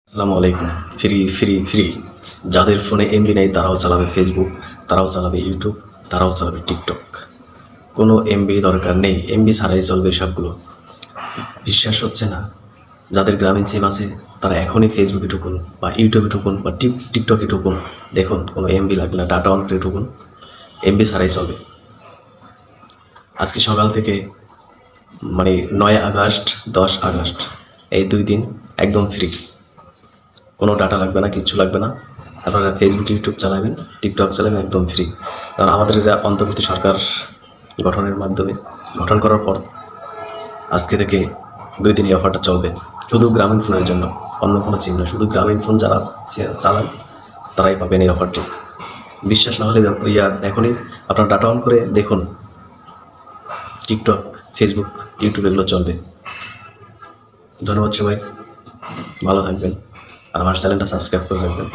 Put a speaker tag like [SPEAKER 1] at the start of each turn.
[SPEAKER 1] আসসালামু আলাইকুম। Free free free যাদের ফোনে এমবি নেই তারাও চালাবে ফেসবুক, তারাও চালাবে ইউটিউব, তারাও চালাবে টিকটক। কোনো এমবি দরকার নেই, এমবি ছাড়াই চলবে সবগুলো। বিশ্বাস হচ্ছে না? যাদের গ্রামীণ সিম আছে তারা এখনই ফেসবুকে ঢুকুন বা ইউটিউবে ঢুকুন বা টিকটকে ঢুকুন। দেখুন কোনো এমবি লাগবে না, ডাটা অন করে ঢুকুন, এমবি ছাড়াই চলবে। আজকে সকাল থেকে মানে 9 আগস্ট 10 আগস্ট এই 2 দিন একদম ফ্রি। কোনো ডাটা লাগবে না, কিচ্ছু লাগবে না। আপনারা ফেসবুক ইউটিউব চালাবেন, টিকটক চালাবেন, একদম ফ্রি। কারণ আমাদের যে অন্তর্বর্তী সরকার গঠনের মাধ্যমে গঠন করার পর আজকে থেকে 2 দিন এই অফারটা চলবে, শুধু গ্রামীণ ফোনের জন্য, অন্য কোনো সিম না। শুধু গ্রামীণ ফোন যারা চালান তারাই পাবেন এই অফারটি। বিশ্বাস না হলে এখনই আপনার ডাটা অন করে দেখুন, টিকটক, ফেসবুক, ইউটিউব এগুলো চলবে। ধন্যবাদ সবাই, ভালো থাকবেন আর আমার চ্যানেলটা সাবস্ক্রাইব করে রাখবেন।